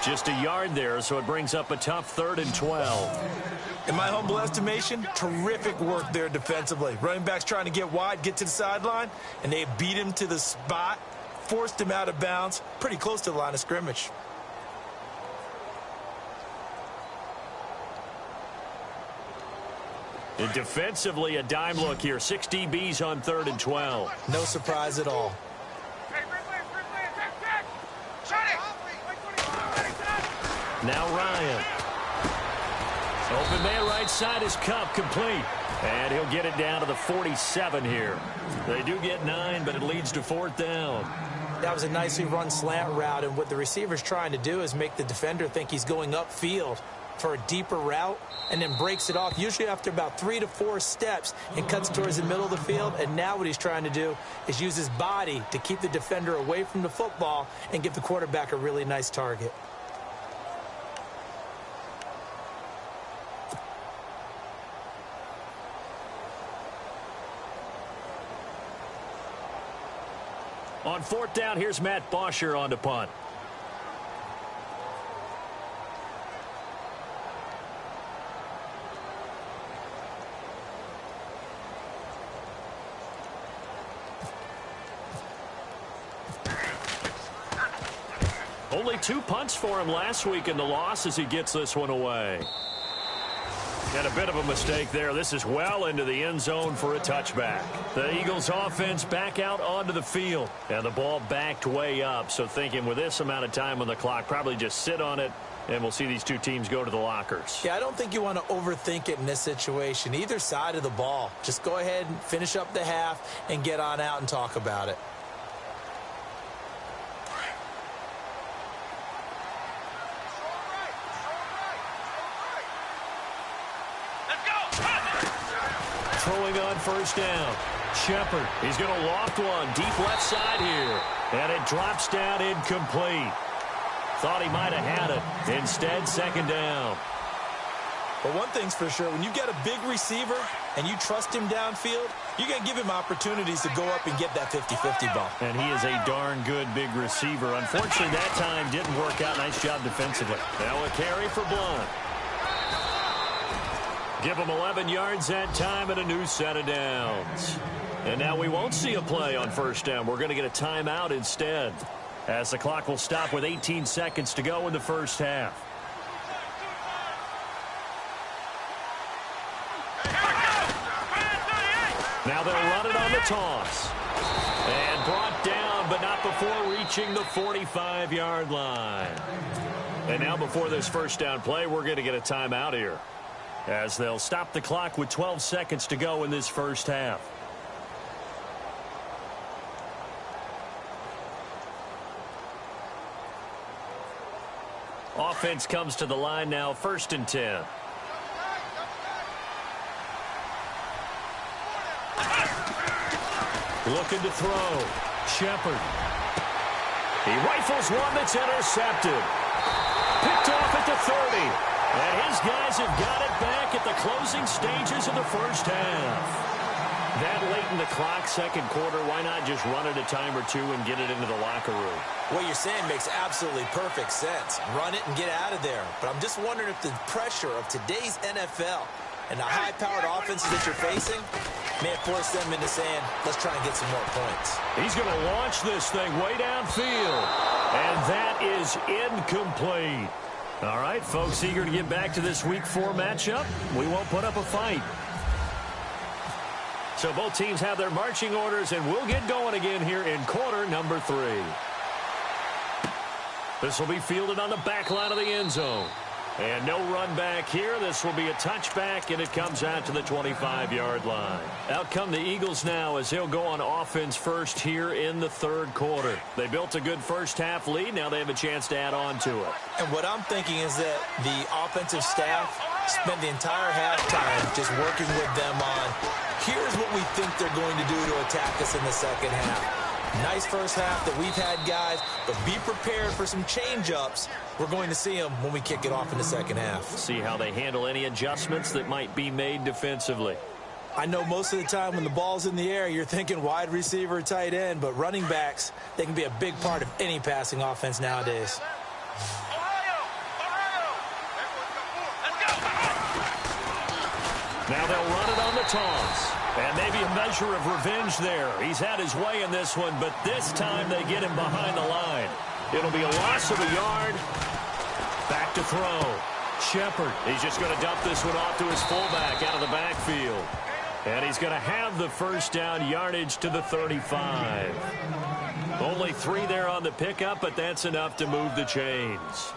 Just a yard there, so it brings up a tough 3rd and 12. In my humble estimation, terrific work there defensively. Running backs trying to get wide, get to the sideline, and they beat him to the spot, forced him out of bounds, pretty close to the line of scrimmage. And defensively, a dime look here. 6 DBs on 3rd and 12. No surprise at all. Now Ryan. Open man right side is Cup, complete. And he'll get it down to the 47 here. They do get 9, but it leads to 4th down. That was a nicely run slant route, and what the receiver's trying to do is make the defender think he's going upfield for a deeper route and then breaks it off, usually after about 3 to 4 steps, and cuts towards the middle of the field. And now what he's trying to do is use his body to keep the defender away from the football and give the quarterback a really nice target. On 4th down, here's Matt Bosher on to punt. Only 2 punts for him last week in the loss as he gets this one away. And a bit of a mistake there. This is well into the end zone for a touchback. The Eagles offense back out onto the field. And the ball backed way up. So thinking with this amount of time on the clock, probably just sit on it. And we'll see these two teams go to the lockers. Yeah, I don't think you want to overthink it in this situation. Either side of the ball. Just go ahead and finish up the half and get on out and talk about it. Throwing on first down. Shepard, he's going to loft one deep left side here. And it drops down incomplete. Thought he might have had it. Instead, second down. But one thing's for sure, when you get a big receiver and you trust him downfield, you're going to give him opportunities to go up and get that 50-50 ball. And he is a darn good big receiver. Unfortunately, that time didn't work out. Nice job defensively. Now a carry for Blunt. Give him 11 yards that time and a new set of downs. And now we won't see a play on first down. We're going to get a timeout instead, as the clock will stop with 18 seconds to go in the first half. Now they'll run it on the toss. And brought down, but not before reaching the 45-yard line. And now before this first down play, we're going to get a timeout here, as they'll stop the clock with 12 seconds to go in this first half. Offense comes to the line now, 1st and 10. Looking to throw. Shepard. He rifles one that's intercepted. Picked off at the 30. And his guys have got it back at the closing stages of the first half. That late in the clock, second quarter, why not just run it a time or two and get it into the locker room? What you're saying makes absolutely perfect sense. Run it and get out of there. But I'm just wondering if the pressure of today's NFL and the high-powered offenses that you're facing may have forced them into saying, let's try and get some more points. He's going to launch this thing way downfield. And that is incomplete. All right, folks, eager to get back to this Week 4 matchup. We won't put up a fight. So both teams have their marching orders, and we'll get going again here in quarter number 3. This will be fielded on the back line of the end zone. And no run back here. This will be a touchback, and it comes out to the 25-yard line. Out come the Eagles now as they'll go on offense first here in the third quarter. They built a good first-half lead. Now they have a chance to add on to it. And what I'm thinking is that the offensive staff spent the entire halftime just working with them on, here's what we think they're going to do to attack us in the second half. Nice first half that we've had, guys, but be prepared for some change-ups. We're going to see them when we kick it off in the second half. See how they handle any adjustments that might be made defensively. I know most of the time when the ball's in the air, you're thinking wide receiver, tight end, but running backs, they can be a big part of any passing offense nowadays. Now they'll run it on the toss. And maybe a measure of revenge there. He's had his way in this one, but this time they get him behind the line. It'll be a loss of a yard. Back to throw. Shepard, he's just going to dump this one off to his fullback out of the backfield. And he's going to have the first down, yardage to the 35. Only 3 there on the pickup, but that's enough to move the chains.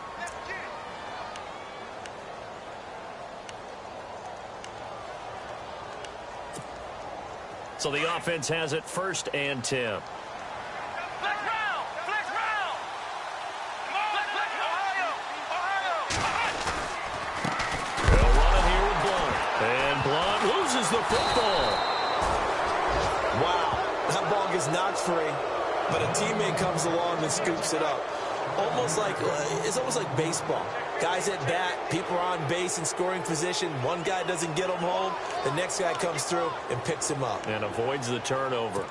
So the offense has it 1st and 10. Flex round! Flex round! Flex Ohio! They'll run it here with Blunt. And Blunt loses the football. Wow, that ball gets knocked free, but a teammate comes along and scoops it up. It's almost like baseball. Guys at bat, people are on base in scoring position. One guy doesn't get him home. The next guy comes through and picks him up. And avoids the turnover.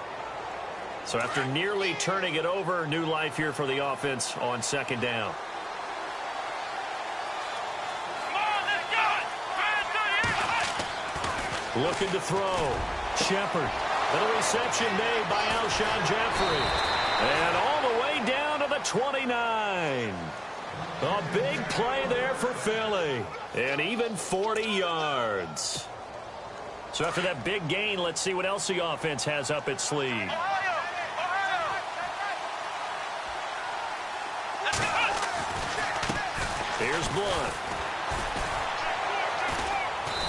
So after nearly turning it over, new life here for the offense on second down. Looking to throw. Shepard. Little reception made by Alshon Jeffrey. And all the way down to the the 29. A big play there for Philly. And even 40 yards. So after that big gain, let's see what else the offense has up its sleeve. Here's Blunt.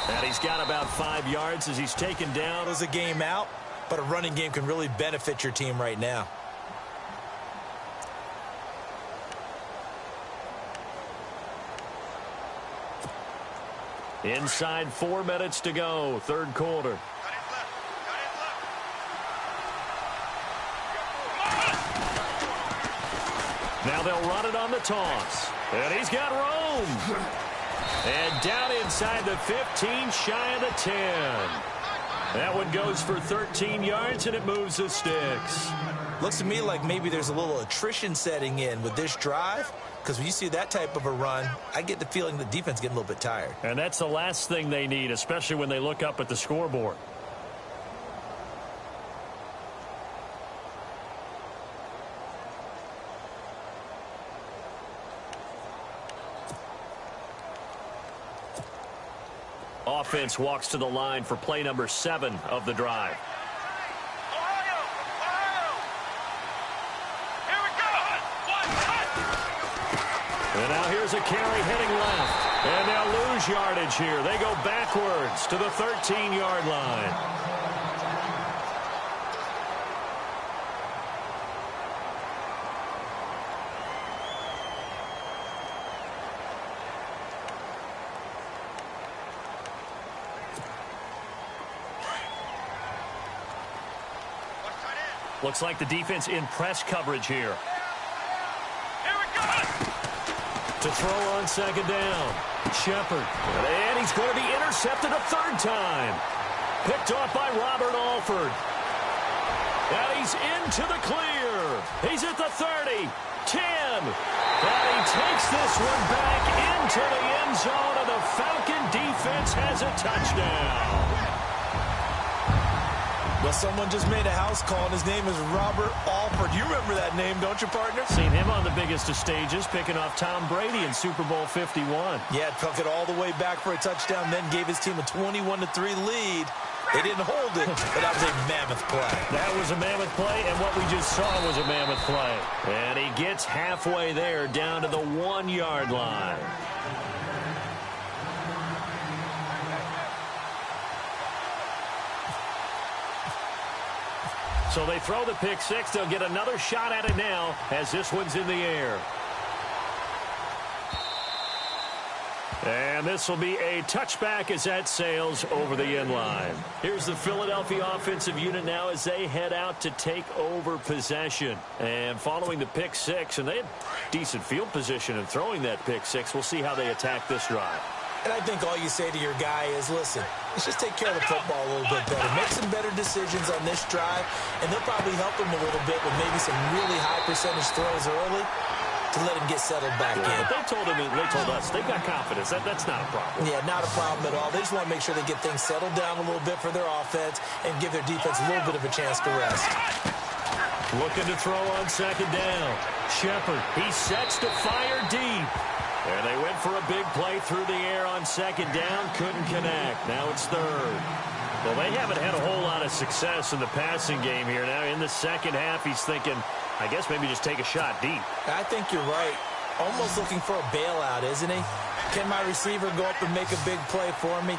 And he's got about 5 yards as he's taken down. It was a game out, but a running game can really benefit your team right now. Inside 4 minutes to go, third quarter. Now they'll run it on the toss. And he's got room. And down inside the 15, shy of the 10. That one goes for 13 yards, and it moves the sticks. Looks to me like maybe there's a little attrition setting in with this drive, because when you see that type of a run, I get the feeling the defense getting a little bit tired. And that's the last thing they need, especially when they look up at the scoreboard. Offense walks to the line for play number 7 of the drive. And now here's a carry heading left. And they'll lose yardage here. They go backwards to the 13-yard line. Looks like the defense in press coverage here. To throw on second down. Shepard. And he's going to be intercepted a third time. Picked off by Robert Alford. And he's into the clear. He's at the 30, 10. And he takes this one back into the end zone, and the Falcon defense has a touchdown. Well, someone just made a house call, and his name is Robert Alford. You remember that name, don't you, partner? Seen him on the biggest of stages, picking off Tom Brady in Super Bowl 51. Yeah, took it all the way back for a touchdown, then gave his team a 21-3 lead. They didn't hold it, but that was a mammoth play. That was a mammoth play, and what we just saw was a mammoth play. And he gets halfway there, down to the 1-yard line. So they throw the pick six. They'll get another shot at it now as this one's in the air. And this will be a touchback as that sails over the end line. Here's the Philadelphia offensive unit now as they head out to take over possession. And following the pick six, and they had decent field position in throwing that pick six. We'll see how they attack this drive. And I think all you say to your guy is, listen, let's just take care of the football a little bit better. Make some better decisions on this drive, and they'll probably help him a little bit with maybe some really high percentage throws early to let him get settled back in. They told us they've got confidence. That's not a problem. Yeah, not a problem at all. They just want to make sure they get things settled down a little bit for their offense and give their defense a little bit of a chance to rest. Looking to throw on second down. Shepard, he sets to fire deep. And they went for a big play through the air on second down. Couldn't connect. Now it's third. Well, they haven't had a whole lot of success in the passing game here. Now in the second half, he's thinking, I guess maybe just take a shot deep. I think you're right. Almost looking for a bailout, isn't he? Can my receiver go up and make a big play for me?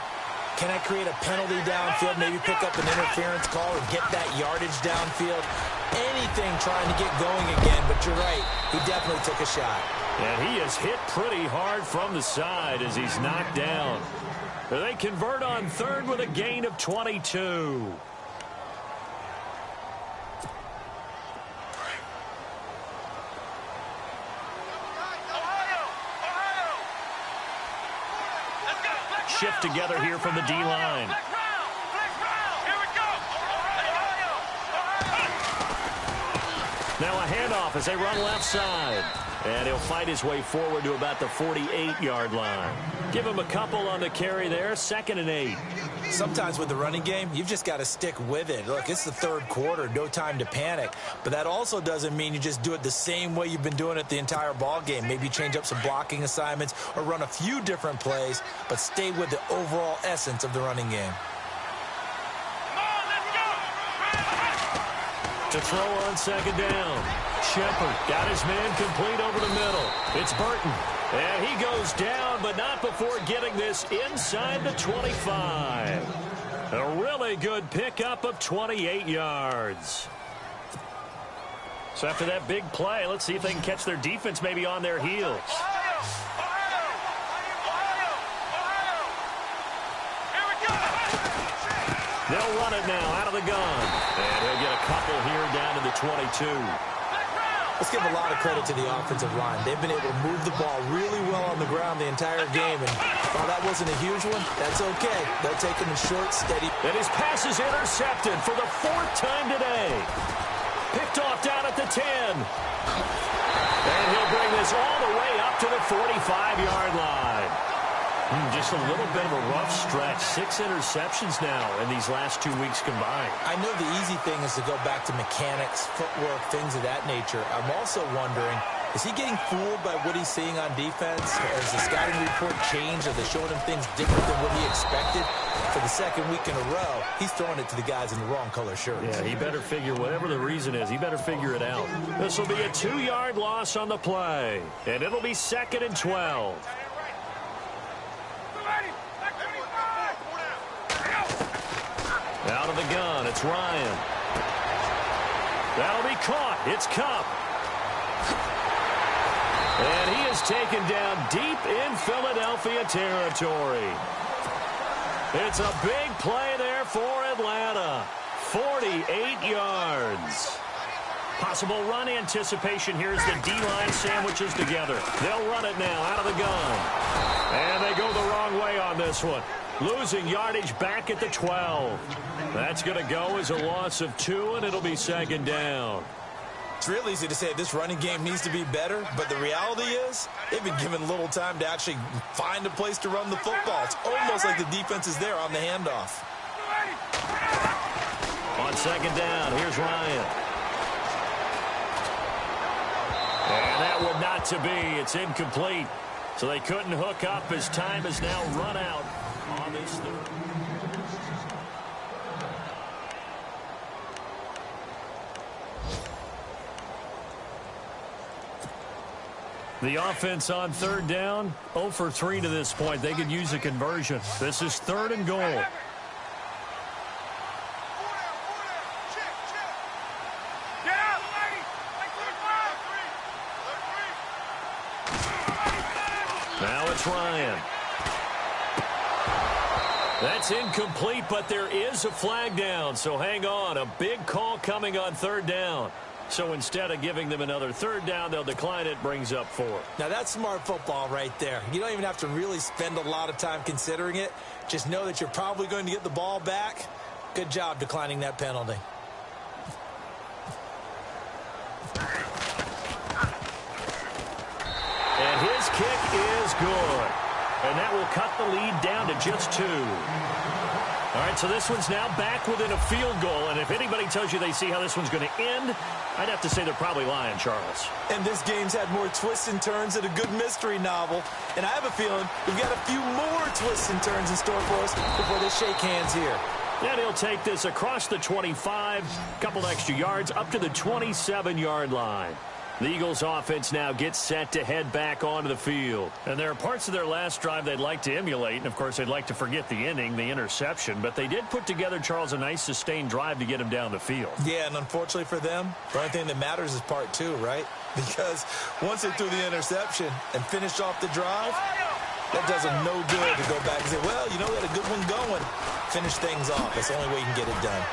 Can I create a penalty downfield, maybe pick up an interference call or get that yardage downfield? Anything trying to get going again, but you're right. He definitely took a shot. And he is hit pretty hard from the side as he's knocked down. They convert on third with a gain of 22. Shift together here from the D-line. Now a handoff as they run left side. And he'll fight his way forward to about the 48-yard line. Give him a couple on the carry there, 2nd and 8. Sometimes with the running game, you've just got to stick with it. Look, it's the third quarter, no time to panic. But that also doesn't mean you just do it the same way you've been doing it the entire ball game. Maybe change up some blocking assignments or run a few different plays, but stay with the overall essence of the running game. To throw on 2nd down. Shepard got his man complete over the middle. It's Burton. And he goes down, but not before getting this inside the 25. A really good pickup of 28 yards. So after that big play, let's see if they can catch their defense maybe on their heels. They'll run it now out of the gun. And he'll get a couple here down to the 22. Let's give a lot of credit to the offensive line. They've been able to move the ball really well on the ground the entire game. And while that wasn't a huge one, that's okay. They'll take it in short, steady. And his pass is intercepted for the 4th time today. Picked off down at the 10. And he'll bring this all the way up to the 45-yard line. Just a little bit of a rough stretch. 6 interceptions now in these last 2 weeks combined. I know the easy thing is to go back to mechanics, footwork, things of that nature. I'm also wondering, is he getting fooled by what he's seeing on defense? Has the scouting report changed? Are they showing him things different than what he expected? For the 2nd week in a row, he's throwing it to the guys in the wrong color shirts. Yeah, he better figure, whatever the reason is, he better figure it out. This will be a 2-yard loss on the play. And it'll be 2nd and 12. Out of the gun, it's Ryan. That'll be caught. It's Kupp. And he is taken down deep in Philadelphia territory. It's a big play there for Atlanta. 48 yards. Possible run anticipation. Here's the D-line sandwiches together. They'll run it now out of the gun. And they go the wrong way on this one. Losing yardage back at the 12. That's going to go as a loss of 2, and it'll be 2nd down. It's real easy to say this running game needs to be better, but the reality is they've been given little time to actually find a place to run the football. It's almost like the defense is there on the handoff. On 2nd down, here's Ryan. And that would not to be. It's incomplete. So they couldn't hook up as time is now run out on this third. The offense on 3rd down, 0 for 3 to this point. They could use a conversion. This is 3rd and goal. Now it's Ryan. That's incomplete, but there is a flag down, so hang on. A big call coming on 3rd down. So instead of giving them another 3rd down, they'll decline it, brings up 4. Now that's smart football right there. You don't even have to really spend a lot of time considering it. Just know that you're probably going to get the ball back. Good job declining that penalty. And his kick is good. And that will cut the lead down to just 2. All right, so this one's now back within a field goal. And if anybody tells you they see how this one's going to end, I'd have to say they're probably lying, Charles. And this game's had more twists and turns than a good mystery novel. And I have a feeling we've got a few more twists and turns in store for us before they shake hands here. And he'll take this across the 25, couple extra yards, up to the 27-yard line. The Eagles offense now gets set to head back onto the field. And there are parts of their last drive they'd like to emulate. And, of course, they'd like to forget the inning, the interception. But they did put together, Charles, a nice sustained drive to get him down the field. Yeah, and unfortunately for them, the only thing that matters is part 2, right? Because once they threw the interception and finished off the drive, that does them no good to go back and say, well, you know, we had a good one going. Finish things off. That's the only way you can get it done.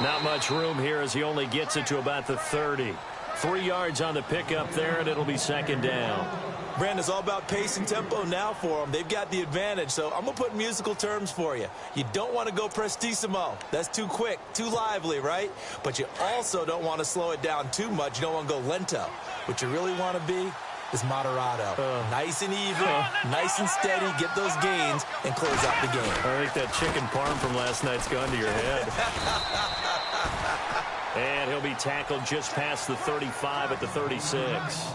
Not much room here as he only gets it to about the 30. 3 yards on the pickup there, and it'll be second down. Brandon, it's all about pace and tempo now for them. They've got the advantage, so I'm going to put musical terms for you. You don't want to go prestissimo. That's too quick, too lively, right? But you also don't want to slow it down too much. You don't want to go lento. What you really want to be is moderato. Nice and even, nice and steady, get those gains, and close out the game. I think that chicken parm from last night's gone to your head. And he'll be tackled just past the 35 at the 36.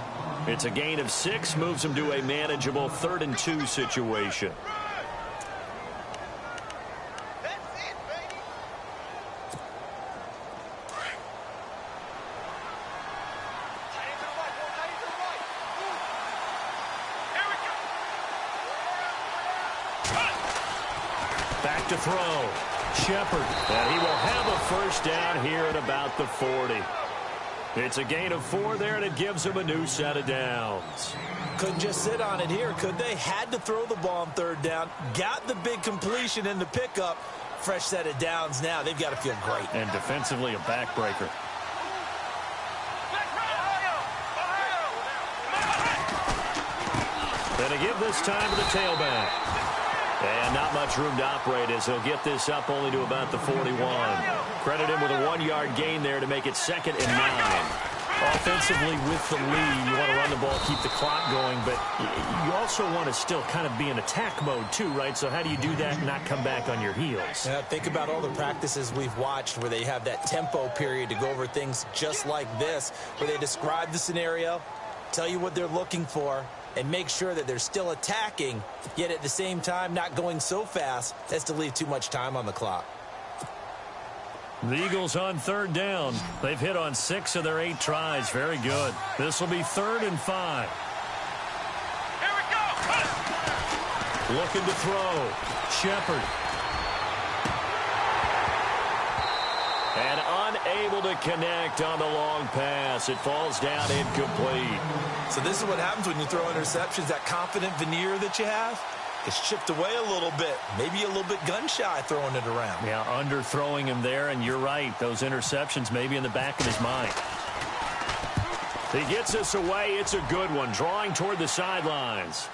It's a gain of 6, moves him to a manageable 3rd and 2 situation. Back to throw. Shepard. And he will have a first down here at about the 40. It's a gain of 4 there, and it gives him a new set of downs. Couldn't just sit on it here, could they? Had to throw the ball on 3rd down. Got the big completion in the pickup. Fresh set of downs now. They've got to feel great. And defensively, a backbreaker. Going to give this time to the tailback. And not much room to operate as he'll get this up only to about the 41. Credit him with a 1-yard gain there to make it 2nd and 9. Offensively with the lead, you want to run the ball, keep the clock going, but you also want to still kind of be in attack mode too, right? So how do you do that and not come back on your heels? Yeah, think about all the practices we've watched where they have that tempo period to go over things just like this, where they describe the scenario, tell you what they're looking for, and make sure that they're still attacking, yet at the same time not going so fast as to leave too much time on the clock. The Eagles on 3rd down. They've hit on 6 of their 8 tries. Very good. This will be 3rd and 5. Here we go. Looking to throw. Shepard. And unable to connect on the long pass. It falls down incomplete. So this is what happens when you throw interceptions. That confident veneer that you have gets chipped away a little bit. Maybe a little bit gun-shy throwing it around. Yeah, underthrowing him there, and you're right. Those interceptions may be in the back of his mind. He gets us away. It's a good one. Drawing toward the sidelines.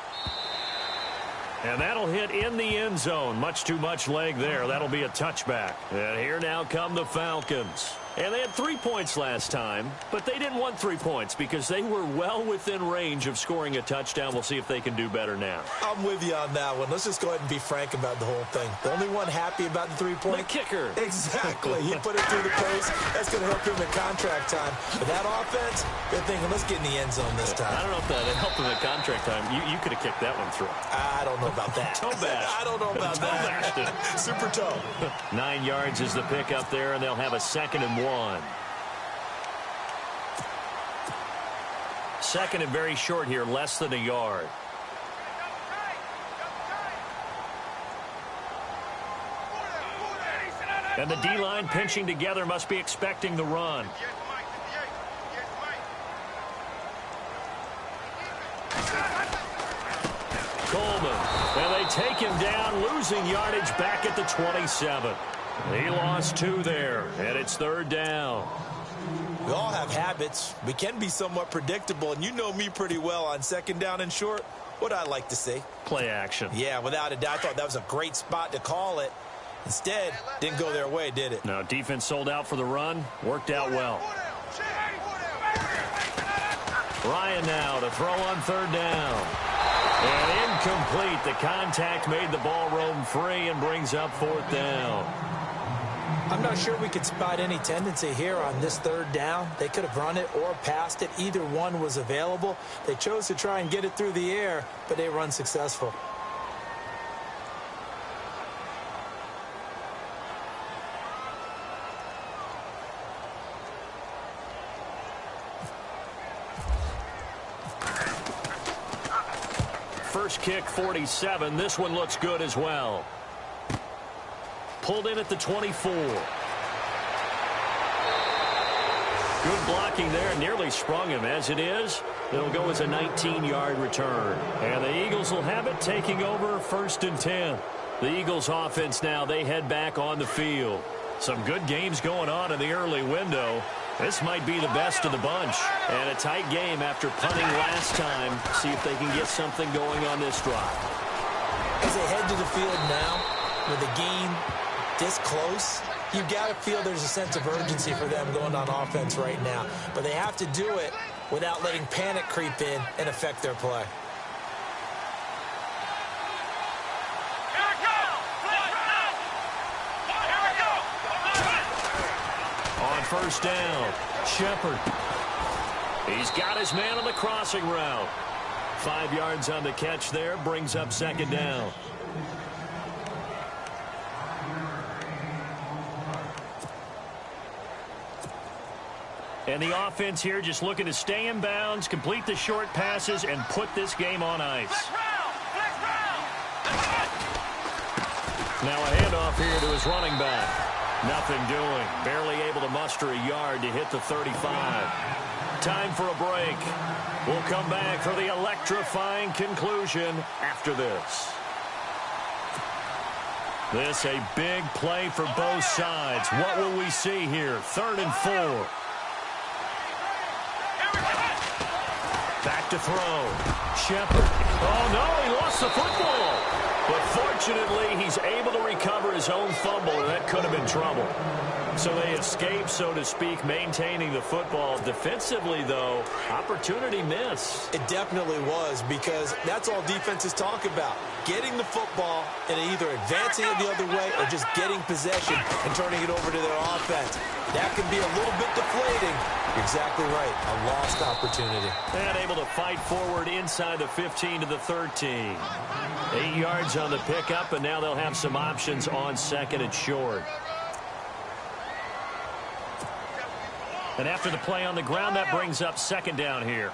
And that'll hit in the end zone. Much too much leg there. That'll be a touchback. And here now come the Falcons. And they had 3 points last time, but they didn't want 3 points because they were well within range of scoring a touchdown. We'll see if they can do better now. I'm with you on that one. Let's just go ahead and be frank about the whole thing. The only one happy about the 3-point? The kicker. Exactly. He put it through the post. That's going to help him in contract time. But that offense, they're thinking, let's get in the end zone this time. I don't know if that helped him in contract time. You could have kicked that one through. I don't know about that. Toe bash. I don't know about that. Super toe. 9 yards is the pickup there, and they'll have a 2nd and 1. 2nd and very short here, less than a yard. And the D-line pinching together, must be expecting the run. Coleman, and they take him down, losing yardage back at the 27. He lost 2 there, and it's 3rd down. We all have habits. We can be somewhat predictable, and you know me pretty well on 2nd down and short. What I like to see? Play action. Yeah, without a doubt. I thought that was a great spot to call it. Instead, didn't go their way, did it? No, defense sold out for the run. Worked out well. Ryan now to throw on 3rd down. And incomplete. The contact made the ball roam free and brings up 4th down. I'm not sure we could spot any tendency here on this 3rd down. They could have run it or passed it. Either one was available. They chose to try and get it through the air, but they run successful. First kick, 47. This one looks good as well. Pulled in at the 24. Good blocking there. Nearly sprung him. As it is, it'll go as a 19-yard return. And the Eagles will have it, taking over 1st and 10. The Eagles offense now, they head back on the field. Some good games going on in the early window. This might be the best of the bunch. And a tight game after punting last time. See if they can get something going on this drive. As they head to the field now, with the game this close, you've got to feel there's a sense of urgency for them going on offense right now. But they have to do it without letting panic creep in and affect their play. On first down, Shepard. He's got his man on the crossing route. 5 yards on the catch there, brings up second down. And the offense here just looking to stay in bounds, complete the short passes, and put this game on ice. Now a handoff here to his running back. Nothing doing. Barely able to muster a yard to hit the 35. Time for a break. We'll come back for the electrifying conclusion after this. This a big play for both sides. What will we see here? 3rd and 4. Back to throw. Shepard. Oh, no, he lost the football. But fortunately, he's able to recover his own fumble, and that could have been trouble. So they escape, so to speak, maintaining the football. Defensively, though, opportunity miss. It definitely was, because that's all defenses talk about. Getting the football and either advancing it the other way or just getting possession and turning it over to their offense. That can be a little bit deflating. You're exactly right. A lost opportunity. And able to fight forward inside the 15 to the 13. 8 yards on the pickup, and now they'll have some options on second and short. And after the play on the ground, that brings up second down here.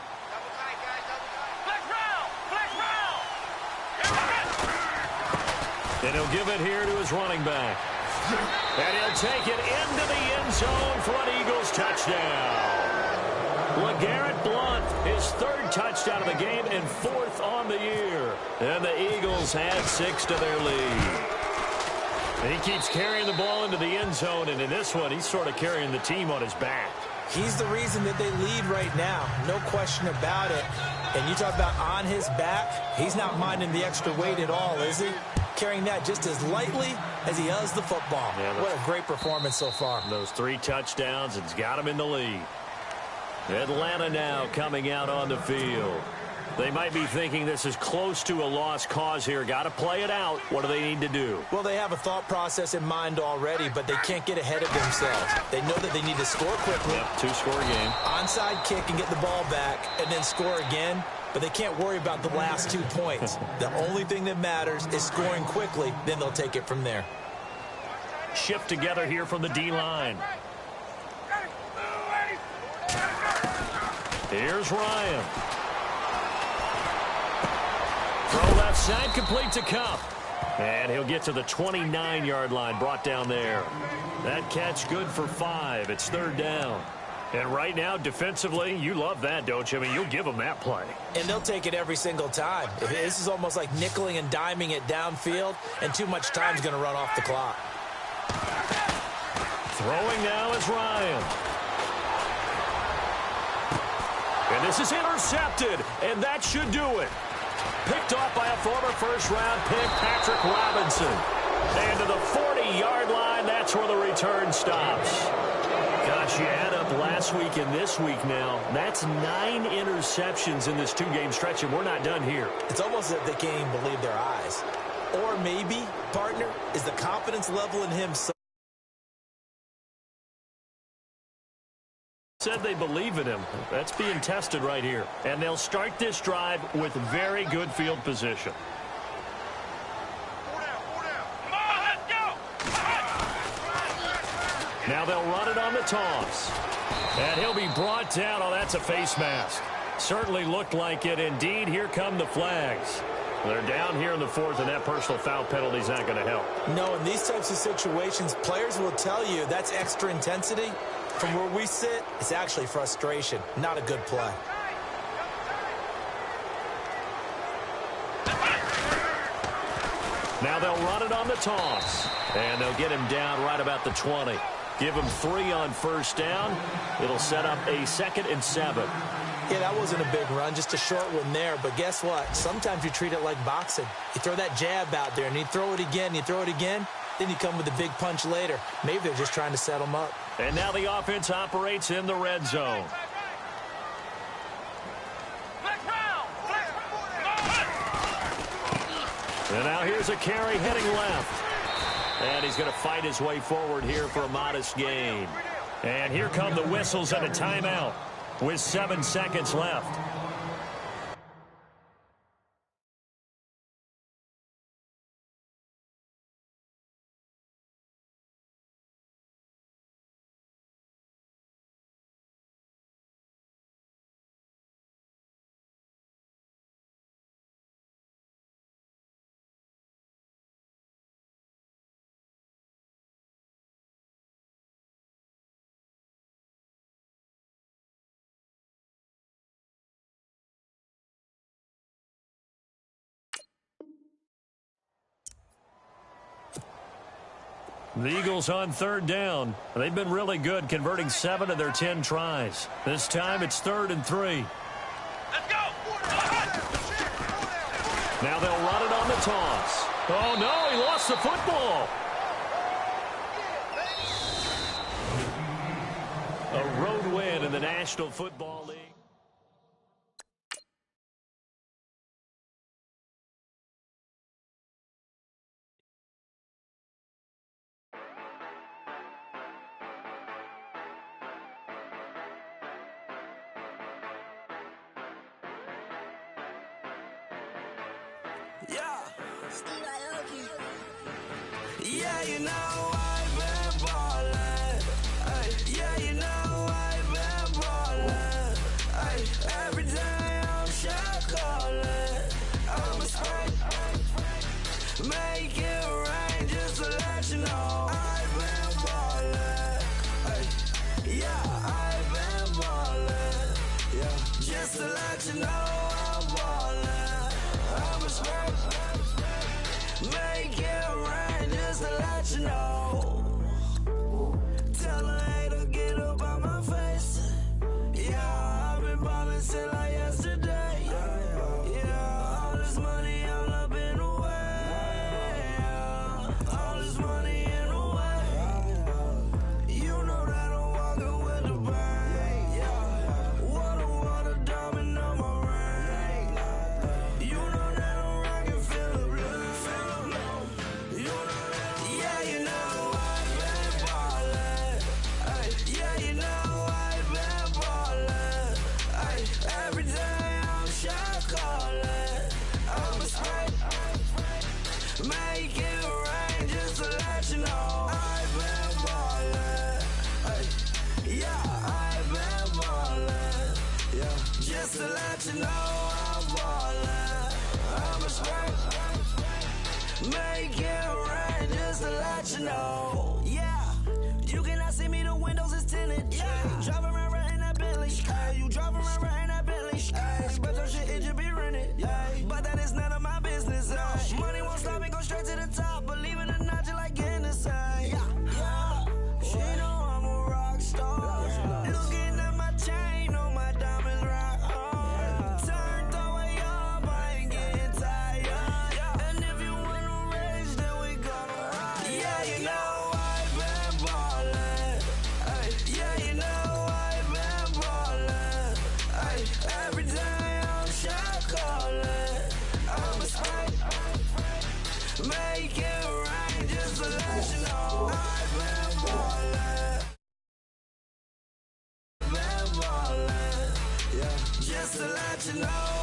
And he'll give it here to his running back. And he'll take it into the end zone for an Eagles touchdown. LeGarrette Blount, his 3rd touchdown of the game and 4th on the year. And the Eagles had 6 to their lead. And he keeps carrying the ball into the end zone, and in this one, he's sort of carrying the team on his back. He's the reason that they lead right now. No question about it. And you talk about on his back, he's not minding the extra weight at all, is he? Carrying that just as lightly as he does the football. Yeah, what a great performance so far. Those 3 touchdowns, it's got him in the lead. Atlanta now coming out on the field. They might be thinking this is close to a lost cause here. Got to play it out. What do they need to do? Well, they have a thought process in mind already, but they can't get ahead of themselves. They know that they need to score quickly. Yep, 2-score game. Onside kick and get the ball back and then score again. But they can't worry about the last 2 points. The only thing that matters is scoring quickly. Then they'll take it from there. Shift together here from the D-line. Here's Ryan. Throw left side, complete to Cup. And he'll get to the 29-yard line, brought down there. That catch good for 5. It's 3rd down. And right now, defensively, you love that, don't you? I mean, you'll give them that play. And they'll take it every single time. This is almost like nickeling and diming it downfield, and too much time's going to run off the clock. Throwing now is Ryan. And this is intercepted, and that should do it. Picked off by a former first-round pick, Patrick Robinson. And to the 40-yard line, that's where the return stops. Gosh, you add up last week and this week now. That's 9 interceptions in this 2-game stretch, and we're not done here. It's almost as if they can't even believe their eyes. Or maybe, partner, is the confidence level in him so said they believe in him. That's being tested right here. And they'll start this drive with very good field position. Now they'll run it on the toss. And he'll be brought down. Oh, that's a face mask. Certainly looked like it. Indeed, here come the flags. They're down here in the 4th, and that personal foul penalty is not going to help. No, in these types of situations, players will tell you that's extra intensity. From where we sit, it's actually frustration. Not a good play. Now they'll run it on the toss. And they'll get him down right about the 20. Give him 3 on first down. It'll set up a 2nd and 7. Yeah, that wasn't a big run, just a short one there. But guess what? Sometimes you treat it like boxing. You throw that jab out there, and you throw it again, then you come with a big punch later. Maybe they're just trying to set him up. And now the offense operates in the red zone. And now here's a carry heading left. And he's going to fight his way forward here for a modest gain. And here come the whistles and a timeout with 7 seconds left. The Eagles on 3rd down. They've been really good, converting 7 of their 10 tries. This time it's 3rd and 3. Let's go. Now they'll run it on the toss. Oh, no, he lost the football. A road win in the National Football League. Yeah, you know I've been ballin'. Yeah, you know I've been ballin'. Every day I'm shot callin'. I'm a spray. Make it rain just to let you know I've been ballin'. Yeah, I've been ballin'. Yeah, just to let you know I'm ballin'. I'm a spray. Make it rain just to let you know. Tell a hater get up on my face. Yeah, I've been ballin' since like yesterday. Yeah, all this money all up in the way. All this money in the way. You know that I'm walking with the bang. Yeah, water, diamond on my ring. You know that I'm rockin' feel the blue. Yeah, you know I've been ballin'. Yeah, you know I've been ballin'. Every day I'm shot callin'. I'm a spray. Make it rain just to let you know I've been ballin'. Yeah, I've been ballin'. Yeah, just to let you know I'm ballin'. I'm a spray. Make it rain just to let you know. Yeah, you cannot see me, the windows is tinted. Yeah, driving around right in that Bentley. You driving around right in that Bentley. But your shit, it should be rented. But that is none of my business. Money won't stop me, go straight to the top. Believe it or not, just like in the same. Yeah, she know I'm a rock star. Looking at my chain, on my diamonds rock hard. Turn the way up, I ain't getting tired. And if you wanna race, then we gonna ride. Yeah, you know I've been ballin'. Yeah, you know I've been ballin'. Every day I'm shot callin'. I'm a spray. Make it rain just to let you know I've been ballin'. Been ballin'. Yeah, just to let you know